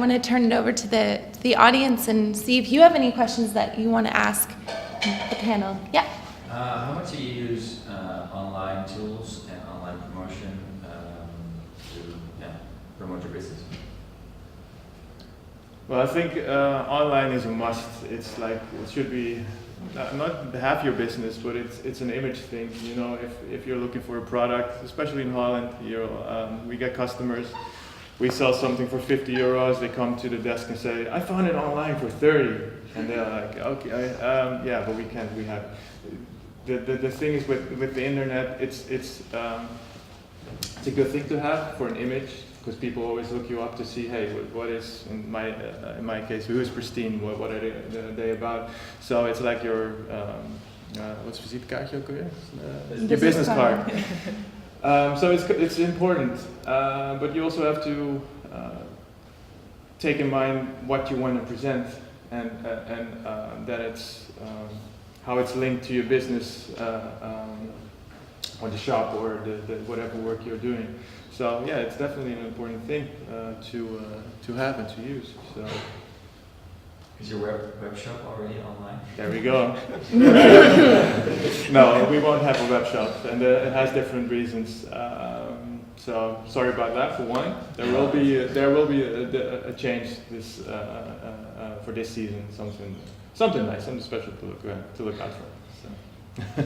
want to turn it over to the audience and see if you have any questions that you want to ask the panel. Yeah. How much do you use online tools and online promotion to promote your business? Well, I think online is a must. It's like, it should be not half your business, but it's an image thing. You know, if you're looking for a product, especially in Holland, we get customers. We sell something for 50 euros. They come to the desk and say, "I found it online for 30," and they're like, "Okay, yeah, but we can't. We have." The thing is with the internet, it's a good thing to have for an image, because people always look you up to see, hey, what is, in my case, who is Pristine, what are they about? So it's like your, what's visitekaartje ook alweer? Your business card. So it's important, but you also have to take in mind what you want to present, and that it's how it's linked to your business, or the shop, or the whatever work you're doing. So yeah, it's definitely an important thing to have and to use. So. Is your web shop already online? There we go. No, we won't have a web shop, and it has different reasons. So sorry about that. For one, there will be a change this for this season. Something nice, something special to look out for. So.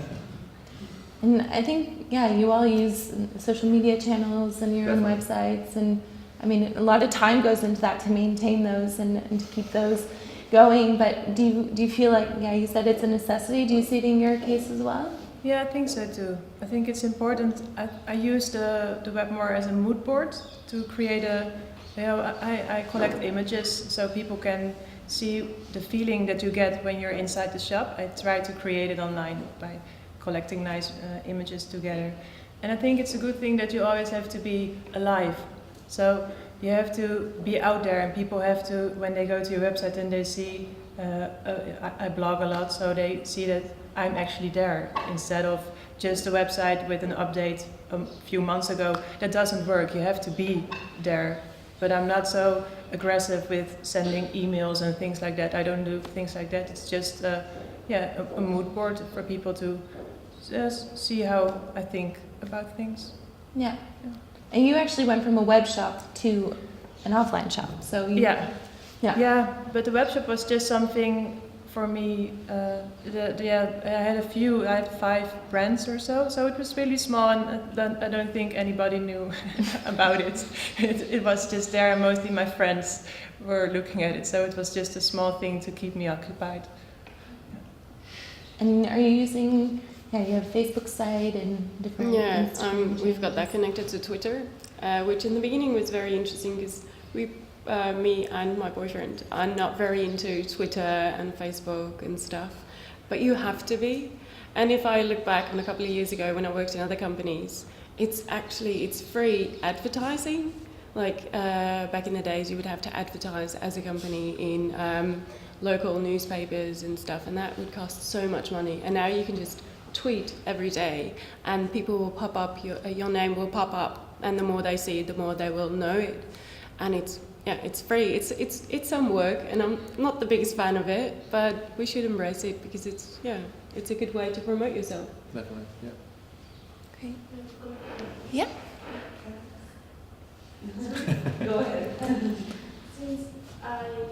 And I think, yeah, you all use social media channels and your own websites, and I mean, a lot of time goes into that to maintain those and to keep those going. But do you feel like, yeah, you said it's a necessity. Do you see it in your case as well? Yeah, I think so too. I think it's important. I use the web more as a mood board to create I collect images so people can see the feeling that you get when you're inside the shop. I try to create it online by collecting nice images together. And I think it's a good thing that you always have to be alive. So you have to be out there, and people have to, when they go to your website and they see, I blog a lot, so they see that I'm actually there, instead of just a website with an update a few months ago. That doesn't work, you have to be there. But I'm not so aggressive with sending emails and things like that. I don't do things like that. It's just a mood board for people to just see how I think about things. Yeah. And you actually went from a web shop to an offline shop. So yeah. But the web shop was just something for me. I had 5 brands or so. So it was really small, and I don't think anybody knew about it. It was just there, and mostly my friends were looking at it. So it was just a small thing to keep me occupied. And are you using? Yeah, you have a Facebook site and different. Yeah, we've got that connected to Twitter, which in the beginning was very interesting because me and my boyfriend are not very into Twitter and Facebook and stuff, but you have to be. And if I look back on a couple of years ago when I worked in other companies, it's free advertising. Like back in the days, you would have to advertise as a company in local newspapers and stuff, and that would cost so much money. And now you can just tweet every day, and people will pop up, your name will pop up, and the more they see it, the more they will know it. And it's free. It's some work, and I'm not the biggest fan of it, but we should embrace it because it's a good way to promote yourself. Definitely, yeah. Great. Yeah. Go ahead. Since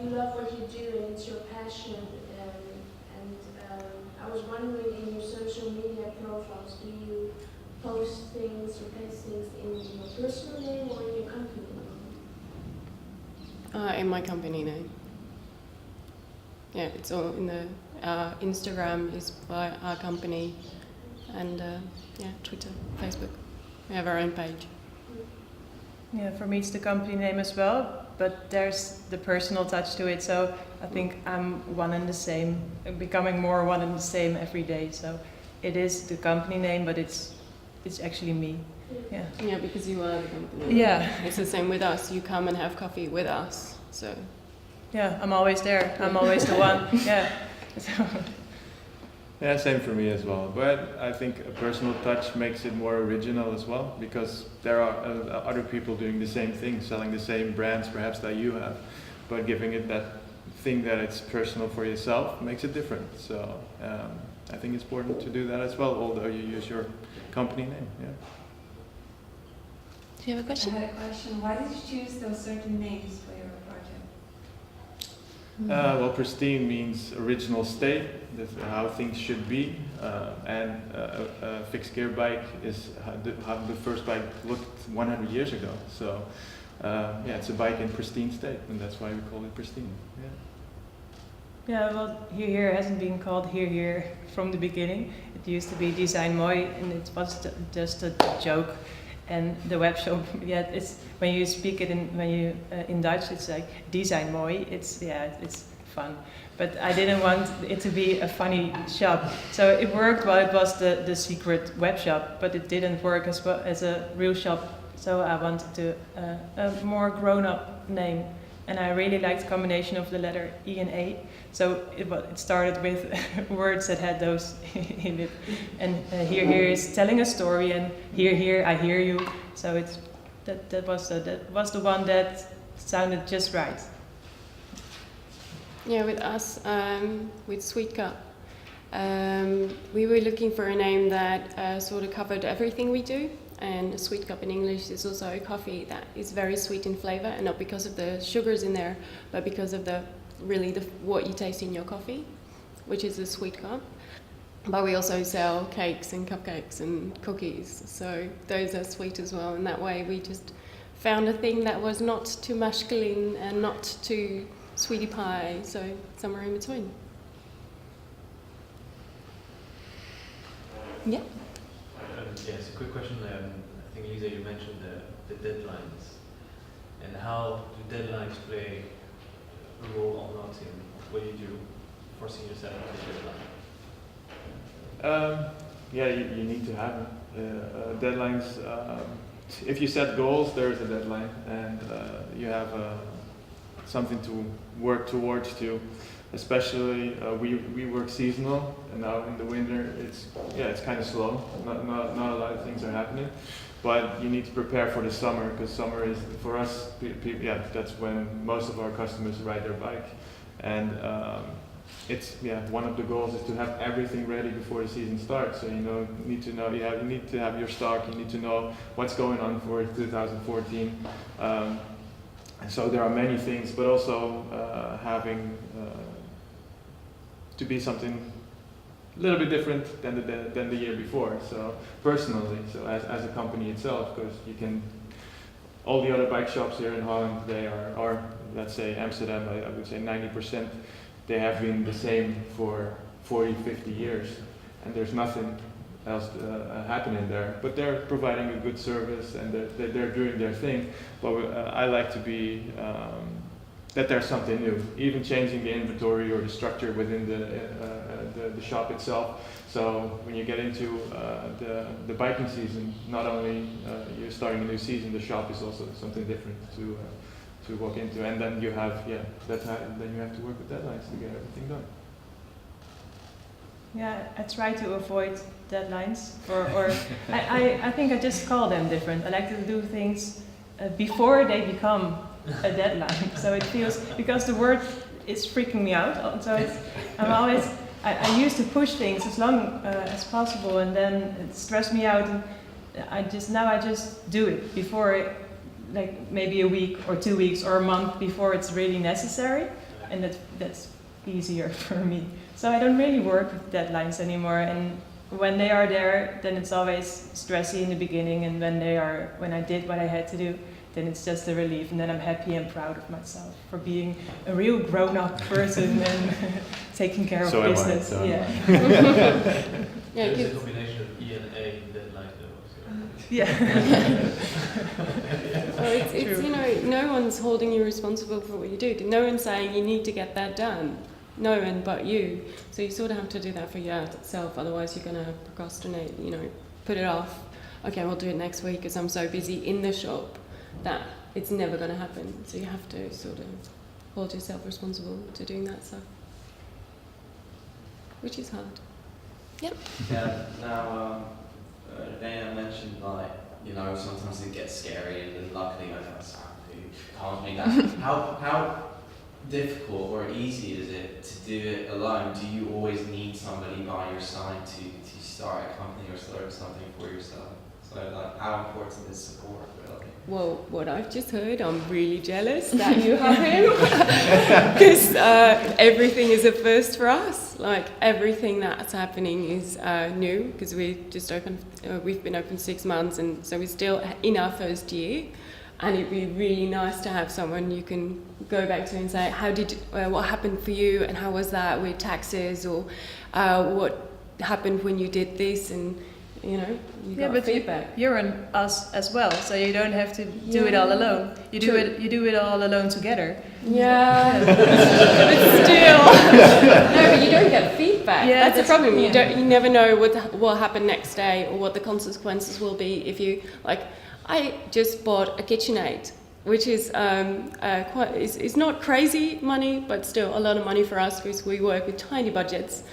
you love what you do and it's your passion, I was wondering, in your social media profiles, do you post things or paste things in your personal name or in your company name? In my company name. Yeah, it's all in the Instagram is by our company, and Twitter, Facebook. We have our own page. Yeah, for me it's the company name as well, but there's the personal touch to it, so I think I'm one and the same, becoming more one and the same every day. So it is the company name, but it's actually me. Yeah. Yeah, because you are the company. Yeah. It's the same with us. You come and have coffee with us. So. Yeah, I'm always there. I'm always the one. Yeah. Yeah, same for me as well. But I think a personal touch makes it more original as well, because there are other people doing the same thing, selling the same brands perhaps that you have. but giving it that thing that it's personal for yourself makes it different. So I think it's important to do that as well, although you use your company name. Yeah. Do you have a question? I had a question. Why did you choose those certain names for your project? Well, pristine means original state, that's how things should be, and a fixed gear bike is how the first bike looked 100 years ago. So yeah, it's a bike in pristine state, and that's why we call it pristine. Yeah. Yeah, well, Here hasn't been called Here from the beginning. It used to be Design Mooi, and it was just a joke. And the web shop, yeah, it's when you speak it in Dutch, it's like Design Mooi. It's fun, but I didn't want it to be a funny shop. So it worked while it was the secret web shop, but it didn't work as well as a real shop. So I wanted to a more grown-up name. And I really liked the combination of the letter E and A. So it started with words that had those in it. And here is telling a story, and here I hear you. So that was the one that sounded just right. Yeah, with us, with Sweet Cup, we were looking for a name that sort of covered everything we do. And a sweet cup in English is also a coffee that is very sweet in flavor, and not because of the sugars in there, but because of what you taste in your coffee, which is a sweet cup. But we also sell cakes and cupcakes and cookies, so those are sweet as well. And that way we just found a thing that was not too masculine and not too sweetie pie, so somewhere in between. Yeah. Yes, a quick question. I think, Lisa, you mentioned the deadlines. And how do deadlines play a role or not in what you do, forcing yourself to deadline? Yeah, you need to have deadlines. If you set goals, there's a deadline, and you have something to work towards too. Especially we work seasonal, and now in the winter it's kind of slow. Not a lot of things are happening, but you need to prepare for the summer, because summer is for us. That's when most of our customers ride their bike, and one of the goals is to have everything ready before the season starts. So you need to have your stock. You need to know what's going on for 2014. So there are many things, but also having to be something a little bit different than the year before. So personally, so as a company itself, because all the other bike shops here in Holland, they are let's say Amsterdam, I would say 90%, they have been the same for 40, 50 years, and there's nothing else happening there. But they're providing a good service, and they're doing their thing. But I like to be that there's something new, even changing the inventory or the structure within the shop itself. So when you get into the biking season, not only you're starting a new season, the shop is also something different to walk into, and then you have then you have to work with deadlines to get everything done. Yeah, I try to avoid deadlines, or I think I just call them different. I like to do things before they become a deadline. So it feels, because the word is freaking me out. So I used to push things as long as possible, and then it stressed me out. And I just do it before, like maybe a week or 2 weeks or a month before it's really necessary, and that's easier for me. So I don't really work with deadlines anymore, and when they are there, then it's always stressy in the beginning, and when I did what I had to do, then it's just a relief, and then I'm happy and proud of myself for being a real grown-up person and taking care of business. Yeah, it's a combination of E and A in deadline though. So. Yeah. Well, it's no one's holding you responsible for what you do. No one's saying you need to get that done. No one but you. So you sort of have to do that for yourself. Otherwise, you're going to procrastinate. Put it off. Okay, we'll do it next week because I'm so busy in the shop that it's never going to happen. So you have to sort of hold yourself responsible to doing that stuff, which is hard. Yep. Yeah. Now, Dana mentioned sometimes it gets scary, and luckily I don't can't be that. difficult or easy is it to do it alone? Do you always need somebody by your side to start a company or start something for yourself? So like, how important is support really? Well, what I've just heard, I'm really jealous that you have him, because everything is a first for us. Like everything that's happening is new, because we just opened. We've been open 6 months, and so we're still in our first year. And it'd be really nice to have someone you can go back to and say, how did what happened for you, and how was that with taxes, or what happened when you did this, and you know, you got feedback. You're an us as well, so you don't have to do it all alone. You do it all alone together. Yeah, but still, no, but you don't get feedback. Yeah, that's the problem. yeah. You never know what will happen next day, or what the consequences will be if you like. I just bought a KitchenAid, which is it's not crazy money, but still a lot of money for us because we work with tiny budgets.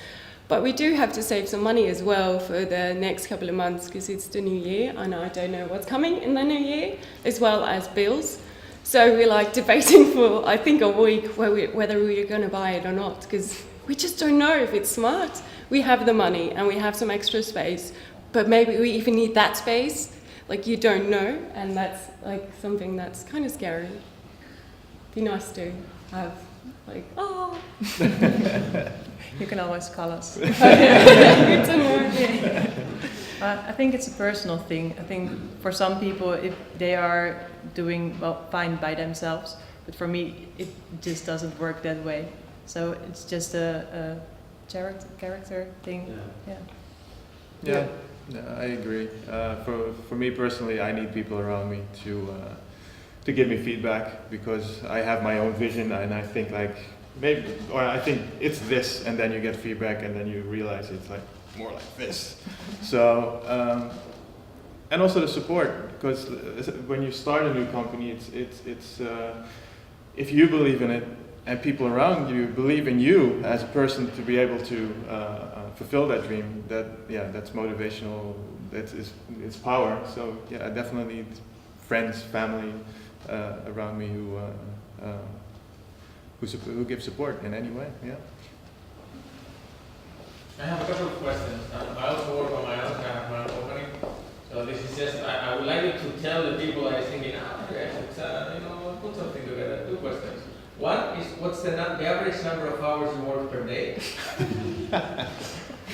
But we do have to save some money as well for the next couple of months because it's the new year and I don't know what's coming in the new year, as well as bills. So we're like debating for, I think, a week whether we're going to buy it or not, because we just don't know if it's smart. We have the money and we have some extra space, but maybe we even need that space. Like, you don't know, and that's like something that's kind of scary. Be nice to have, like, oh. You can always call us. Good to know. I think it's a personal thing. I think for some people, if they are doing fine by themselves, but for me, it just doesn't work that way. So it's just a character thing. Yeah, I agree. For me personally, I need people around me to give me feedback, because I have my own vision and I think like I think it's this, and then you get feedback and then you realize it's like more like this. So and also the support, because when you start a new company, it's if you believe in it and people around you believe in you as a person to be able to fulfill that dream, that's motivational. It's power. So yeah, I definitely need friends, family around me who give support in any way. Yeah. I have a couple of questions. I also work on my own. I have my own company. So this is just, I would like you to tell the people that are thinking, put something together. 2 questions. One is, what's the average number of hours you work per day?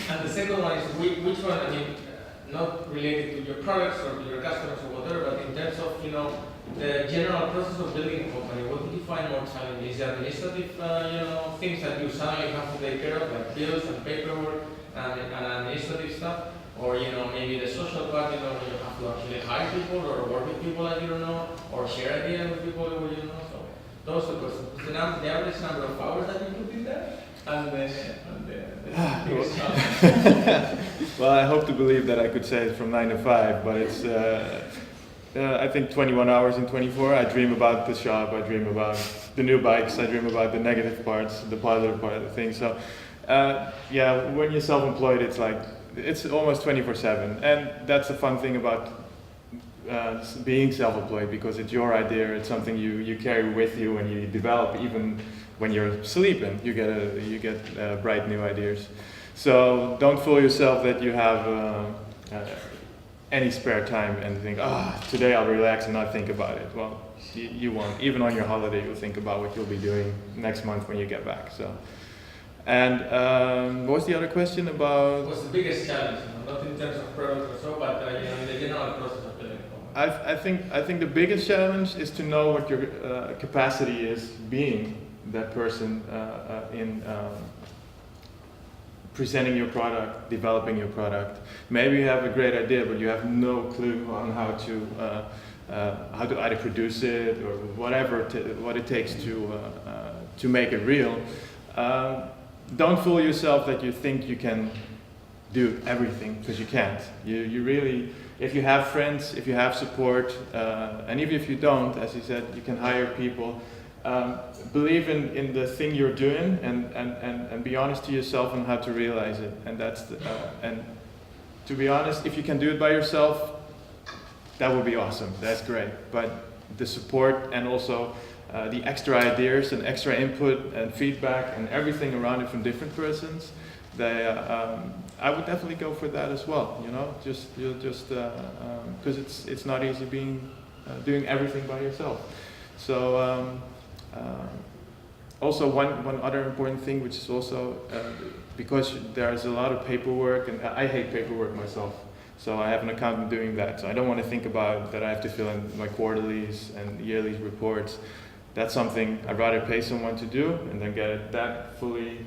And the second one is, which one, not related to your products or to your customers or whatever, but in terms of, the general process of building a company, what do you find more challenging? Is the administrative, things that you suddenly have to take care of, like bills and paperwork and administrative stuff? Or, maybe the social part, when you have to actually hire people or work with people that you don't know, or share ideas with people who you know? So those are the questions. The average number of hours that you put in there, and the biggest challenge. Well, I hope to believe that I could say it from 9 to 5, but it's I think 21 hours in 24. I dream about the shop, I dream about the new bikes, I dream about the negative parts, the positive part of the thing. So when you're self-employed, it's almost 24/7, and that's the fun thing about being self-employed, because it's your idea, it's something you carry with you and you develop even when you're sleeping. You get bright new ideas. So don't fool yourself that you have any spare time and think, today I'll relax and not think about it. Well, you won't. Even on your holiday, you'll think about what you'll be doing next month when you get back. So, and what was the other question about? What's the biggest challenge? Not in terms of products or so, but in the general process of building a company. I think the biggest challenge is to know what your capacity is, being that person in presenting your product, developing your product. Maybe you have a great idea, but you have no clue on how to either produce it or what it takes to make it real. Don't fool yourself that you think you can do everything, because you can't. You really, if you have friends, if you have support, and even if you don't, as you said, you can hire people. Believe in the thing you're doing and be honest to yourself on how to realize it. And and to be honest, if you can do it by yourself, that would be awesome. That's great. But the support and also the extra ideas and extra input and feedback and everything around it from different persons, I would definitely go for that as well. You know, because it's not easy doing everything by yourself. So also one other important thing, which is also because there's a lot of paperwork, and I hate paperwork myself. So I have an accountant doing that. So I don't want to think about that I have to fill in my quarterlies and yearly reports. That's something I'd rather pay someone to do and then get that fully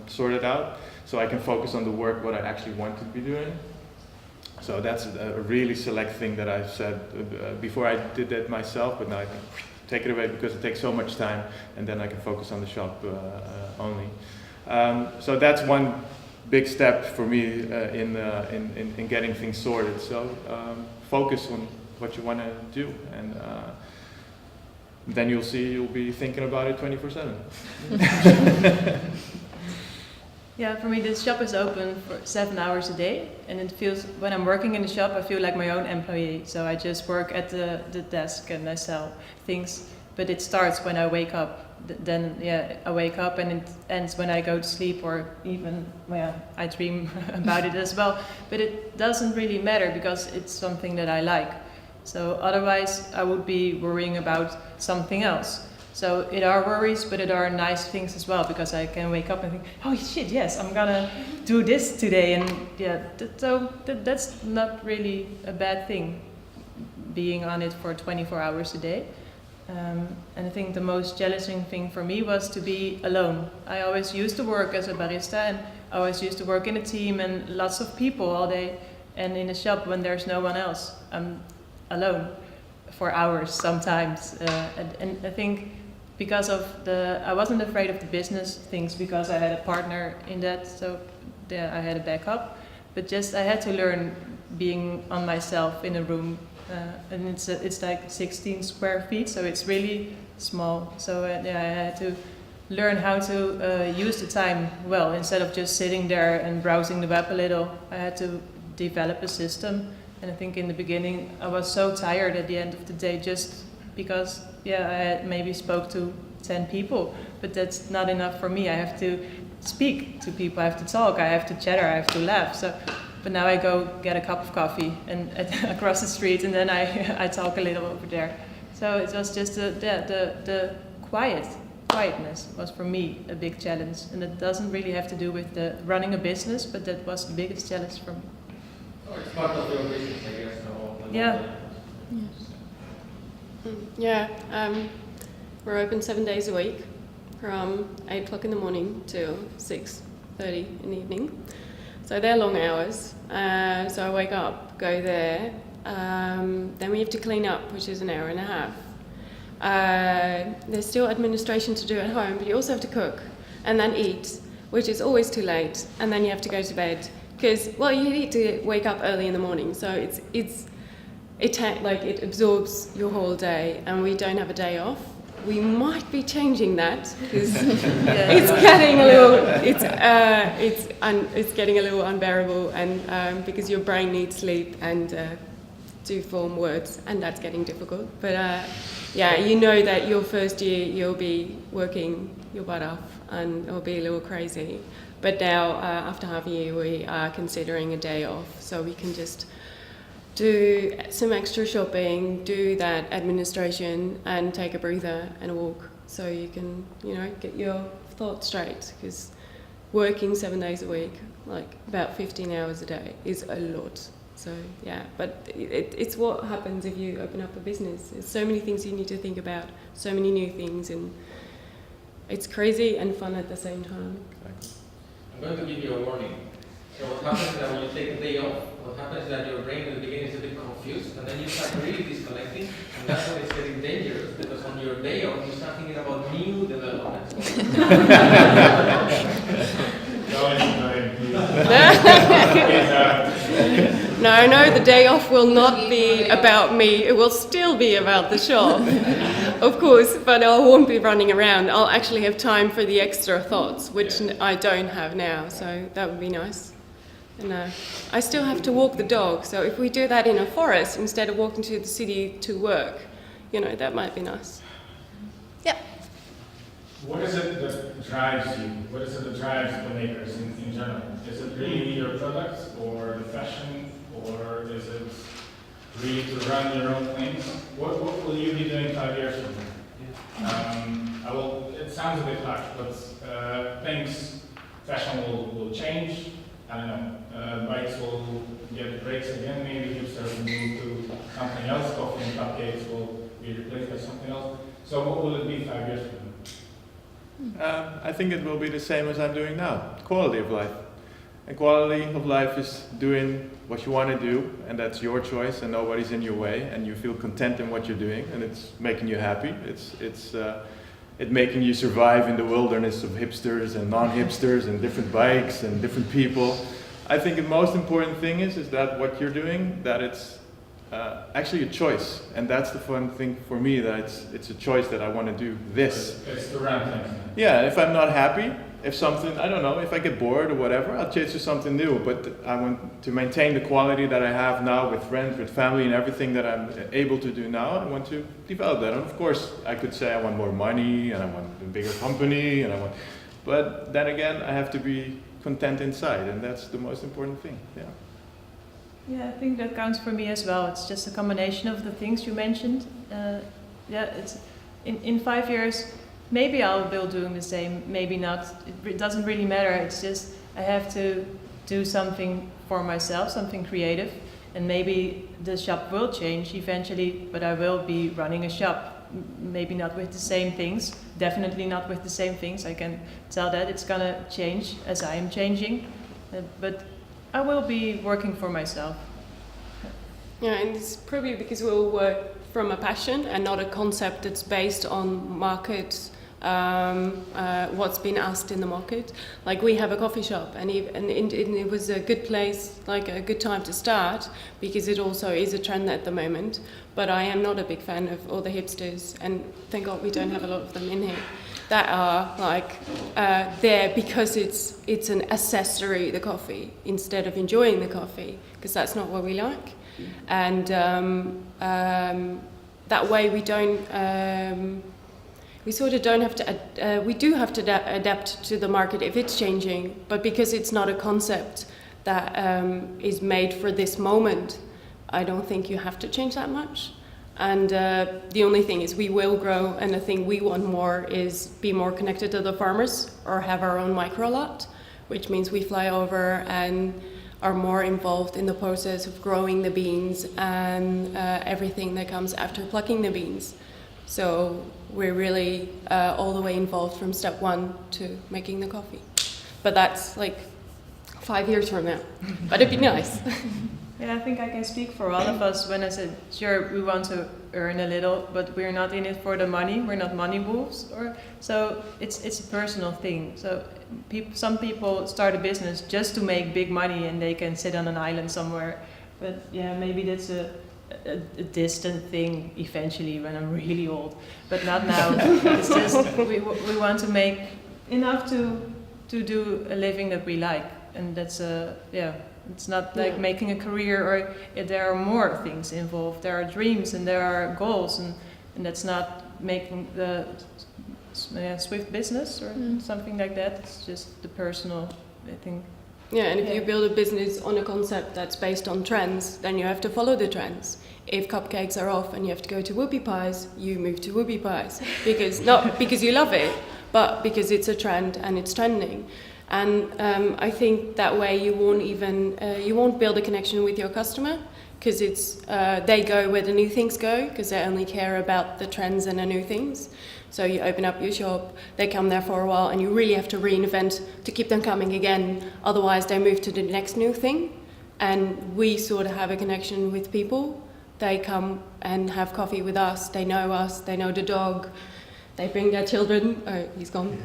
sorted out, so I can focus on the work what I actually want to be doing. So that's a really select thing that I've said. Before I did that myself, but now I can take it away because it takes so much time, and then I can focus on the shop only. So that's one big step for me in getting things sorted. So focus on what you want to do, and then you'll be thinking about it 24/7. Yeah, for me the shop is open for 7 hours a day, and it feels, when I'm working in the shop, I feel like my own employee. So I just work at the desk and I sell things, but it starts when I wake up. Then I wake up, and it ends when I go to sleep, or even I dream about it as well. But it doesn't really matter because it's something that I like. So otherwise I would be worrying about something else. So it are worries, but it are nice things as well, because I can wake up and think, oh shit, yes, I'm gonna do this today. And that's not really a bad thing, being on it for 24 hours a day. And I think the most challenging thing for me was to be alone. I always used to work as a barista, and I always used to work in a team and lots of people all day. And in a shop when there's no one else, I'm alone for hours sometimes. And I think because of I wasn't afraid of the business things because I had a partner in that, so I had a backup. But just I had to learn being on myself in a room. And it's like 16 square feet, so it's really small. So I had to learn how to use the time well, instead of just sitting there and browsing the web a little. I had to develop a system, and I think in the beginning I was so tired at the end of the day, just because I had maybe spoke to 10 people, but that's not enough for me. I have to speak to people, I have to talk, I have to chatter, I have to laugh. But now I go get a cup of coffee and across the street, and then I talk a little over there. So it was just the quietness was for me a big challenge, and it doesn't really have to do with the running a business, but that was the biggest challenge for me. Oh, it's part of your business, I guess. We're open 7 days a week, from 8 o'clock in the morning till 6:30 in the evening. So they're long hours. So I wake up, go there, then we have to clean up, which is an hour and a half. There's still administration to do at home, but you also have to cook and then eat, which is always too late, and then you have to go to bed because you need to wake up early in the morning. So it absorbs your whole day, and we don't have a day off. We might be changing that because it's getting a little it's getting a little unbearable, and because your brain needs sleep and to form words, and that's getting difficult. But you know that your first year you'll be working your butt off and it'll be a little crazy. But now after half a year we are considering a day off, so we can just do some extra shopping, do that administration, and take a breather and a walk, so you can, get your thoughts straight. Because working 7 days a week, like about 15 hours a day, is a lot. So but it's what happens if you open up a business. There's so many things you need to think about, so many new things, and it's crazy and fun at the same time. I'm going to give you a warning. So what happens is that when you take a day off, what happens is that your brain in the beginning is a bit confused, and then you start really disconnecting, and that's when it's getting dangerous, because on your day off you start thinking about new developments. No, the day off will not be about me. It will still be about the shop, of course, but I won't be running around. I'll actually have time for the extra thoughts, which I don't have now, so that would be nice. And I still have to walk the dog, so if we do that in a forest instead of walking to the city to work, that might be nice. What is it that drives you? What is it that drives the makers in general? Is it really your products or the fashion, or is it really to run your own things? What will you be doing 5 years from now? It sounds a bit harsh, but fashion will change. I don't know. Bikes will get brakes again. Maybe hipsters will move to something else. Coffee and cupcakes will be replaced by something else. So what will it be 5 years from now? I think it will be the same as I'm doing now, quality of life. And quality of life is doing what you want to do, and that's your choice, and nobody's in your way, and you feel content in what you're doing, and it's making you happy. It's making you survive in the wilderness of hipsters and non-hipsters and different bikes and different people. I think the most important thing is that what you're doing, that it's actually a choice, and that's the fun thing for me, that it's a choice that I want to do this. It's the round thing. Yeah, if I'm not happy, if something, I don't know, if I get bored or whatever, I'll change to something new, but I want to maintain the quality that I have now with friends, with family, and everything that I'm able to do now. I want to develop that, and of course I could say I want more money, and I want a bigger company, but then again I have to be content inside, and that's the most important thing. Yeah, I think that counts for me as well. It's just a combination of the things you mentioned. It's in 5 years, maybe I'll be doing the same, maybe not. It doesn't really matter. It's just I have to do something for myself, something creative, and maybe the shop will change eventually, but I will be running a shop. Maybe not with the same things, definitely not with the same things. I can tell that it's gonna change as I am changing, but I will be working for myself. Yeah, and it's probably because we'll work from a passion and not a concept that's based on market, what's been asked in the market. Like we have a coffee shop, and it was a good place, like a good time to start, because it also is a trend at the moment. But I am not a big fan of all the hipsters, and thank God we don't have a lot of them in here, that are like there because it's an accessory, the coffee, instead of enjoying the coffee, because that's not what we like. And that way we don't, we sort of don't have to, we do have to adapt to the market if it's changing, but because it's not a concept that is made for this moment, I don't think you have to change that much. And the only thing is we will grow, and the thing we want more is be more connected to the farmers or have our own micro lot, which means we fly over and are more involved in the process of growing the beans and everything that comes after plucking the beans. So we're really all the way involved from step one to making the coffee. But that's like 5 years from now. But it'd be nice. Yeah, I think I can speak for all of us when I said, sure, we want to earn a little, but we're not in it for the money. We're not money wolves. So it's a personal thing. So some people start a business just to make big money and they can sit on an island somewhere. But yeah, maybe that's a distant thing eventually when I'm really old. But not now. It's just we want to make enough to do a living that we like. And that's it's not like making a career, or there are more things involved. There are dreams and there are goals, and that's not making the swift business or something like that. It's just the personal, I think. Yeah, and if you build a business on a concept that's based on trends, then you have to follow the trends. If cupcakes are off and you have to go to whoopie pies, you move to whoopie pies. Not because you love it, but because it's a trend and it's trending. And I think that way you won't build a connection with your customer, because they go where the new things go, because they only care about the trends and the new things. So you open up your shop, they come there for a while, and you really have to reinvent to keep them coming again. Otherwise they move to the next new thing. And we sort of have a connection with people. They come and have coffee with us, they know the dog. They bring their children. Oh, he's gone.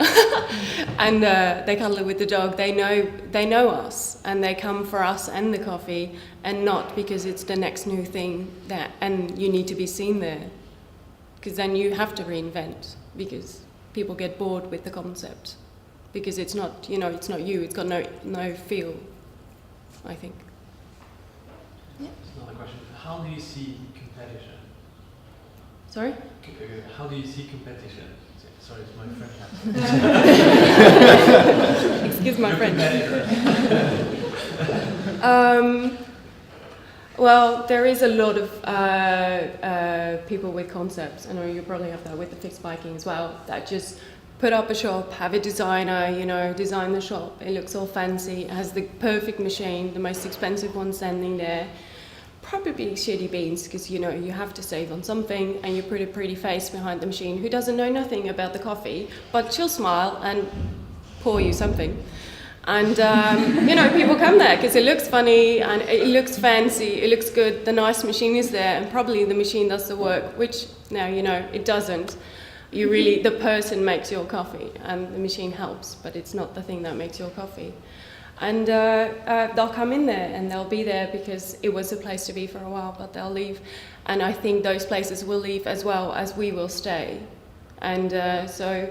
And they cuddle with the dog. They know us, and they come for us and the coffee, and not because it's the next new thing and you need to be seen there. Because then you have to reinvent, because people get bored with the concept, because it's not you. It's got no feel, I think. Yeah. Another question: how do you see competition? Sorry? How do you see competition? Sorry, it's my French accent. Excuse my Your French. competitor. Well, there is a lot of people with concepts. I know you probably have that with the fixed biking as well, that just put up a shop, have a designer, design the shop. It looks all fancy, it has the perfect machine, the most expensive one standing there. Probably shitty beans, because you have to save on something, and you put a pretty face behind the machine who doesn't know nothing about the coffee, but she'll smile and pour you something. And people come there because it looks funny and it looks fancy, it looks good, the nice machine is there, and probably the machine does the work, which now it doesn't. The person makes your coffee and the machine helps, but it's not the thing that makes your coffee. And they'll come in there and they'll be there because it was a place to be for a while, but they'll leave. And I think those places will leave as well as we will stay. And so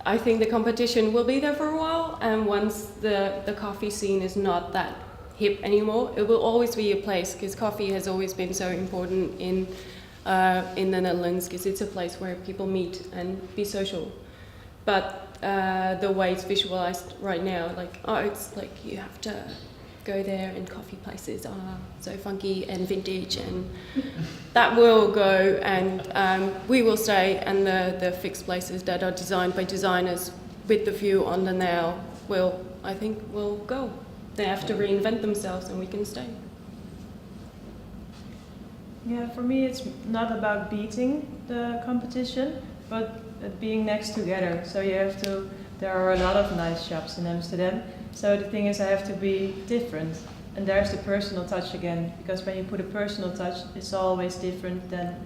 I think the competition will be there for a while, and once the coffee scene is not that hip anymore, it will always be a place, because coffee has always been so important in the Netherlands, because it's a place where people meet and be social. But the way it's visualized right now, it's like you have to go there, and coffee places are so funky and vintage, and that will go, and we will stay, and the fixed places that are designed by designers with the view on the now will go. They have to reinvent themselves, and we can stay. Yeah, for me it's not about beating the competition, but being next together. So there are a lot of nice shops in Amsterdam. So the thing is, I have to be different. And there's the personal touch again, because when you put a personal touch, it's always different than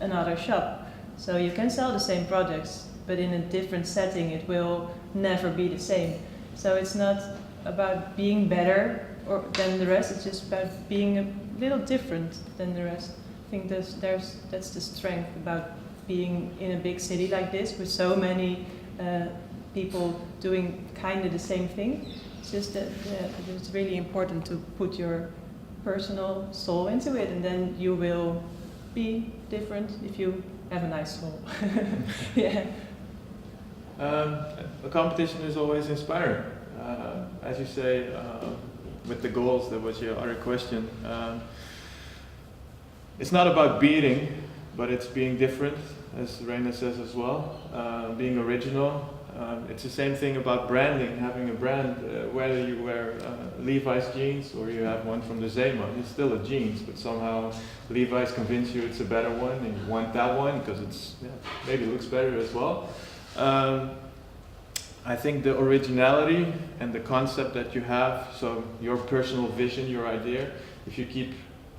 another shop. So you can sell the same products, but in a different setting, it will never be the same. So it's not about being better than the rest, it's just about being a little different than the rest. I think that's the strength about being in a big city like this, with so many people doing kind of the same thing. It's just that it's really important to put your personal soul into it, and then you will be different if you have a nice soul. Yeah. A competition is always inspiring. As you say, with the goals, that was your other question. It's not about beating, but it's being different, as Reina says as well, being original. It's the same thing about branding, having a brand, whether you wear Levi's jeans or you have one from the Zeeman, it's still a jeans, but somehow Levi's convince you it's a better one and you want that one because it's maybe looks better as well. I think the originality and the concept that you have, so your personal vision, your idea, if you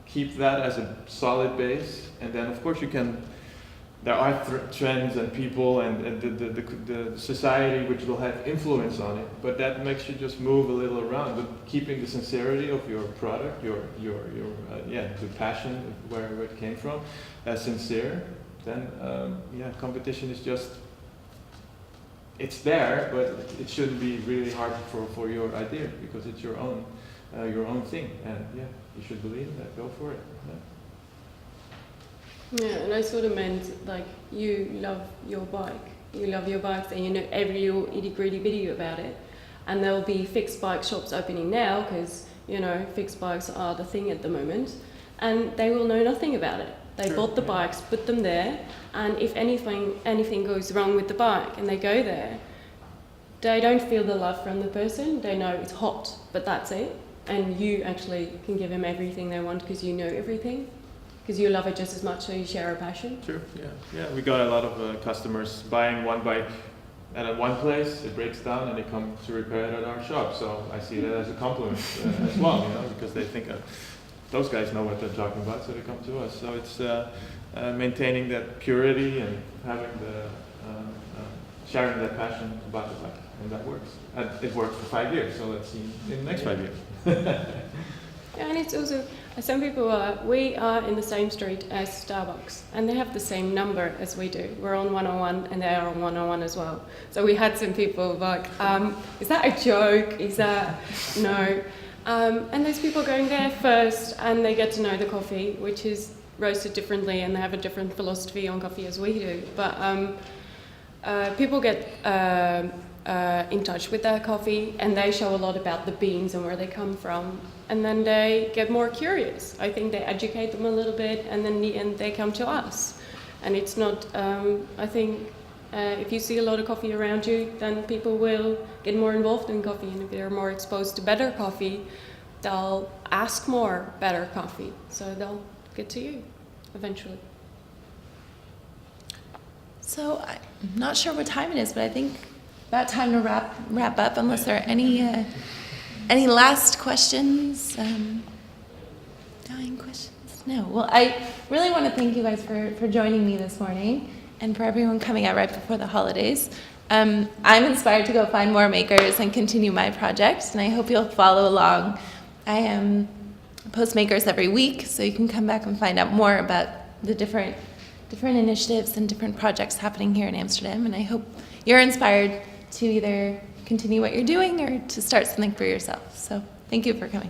keep that as a solid base, and then of course there are trends and people and the society which will have influence on it, but that makes you just move a little around, but keeping the sincerity of your product, the passion where it came from, as sincere, then competition is just, it's there, but it shouldn't be really hard for your idea, because it's your own thing, and you should believe in that, go for it. Yeah, and I sort of meant, like, you love your bike. You love your bikes, and you know every little itty-gritty video about it. And there'll be fixed bike shops opening now, because, fixed bikes are the thing at the moment. And they will know nothing about it. They bought the bikes, put them there, and if anything goes wrong with the bike, and they go there, they don't feel the love from the person. They know it's hot, but that's it. And you actually can give them everything they want, because you know everything. Because you love it just as much, so you share a passion. True, yeah. We got a lot of customers buying one bike at one place, it breaks down, and they come to repair it at our shop. So I see that as a compliment as well, because they think those guys know what they're talking about, so they come to us. So it's maintaining that purity and having sharing that passion about the bike, and that works. And it worked for 5 years, so let's see in the next 5 years. Yeah, and it's also, some people we are in the same street as Starbucks, and they have the same number as we do. We're on 101, and they are on 101 as well. So we had some people like, is that a joke? Is that, no? And there's people going there first, and they get to know the coffee, which is roast it differently and they have a different philosophy on coffee as we do. But people get in touch with their coffee and they show a lot about the beans and where they come from. And then they get more curious. I think they educate them a little bit and then in the end they come to us. And it's not, I think, if you see a lot of coffee around you, then people will get more involved in coffee. And if they're more exposed to better coffee, they'll ask more better coffee. So they'll get to you eventually. So I'm not sure what time it is, but I think about time to wrap up. Unless there are any last questions, dying questions. No. Well, I really want to thank you guys for joining me this morning and for everyone coming out right before the holidays. I'm inspired to go find more makers and continue my project, and I hope you'll follow along. I post makers every week, so you can come back and find out more about the different initiatives and different projects happening here in Amsterdam, and I hope you're inspired to either continue what you're doing or to start something for yourself. So thank you for coming.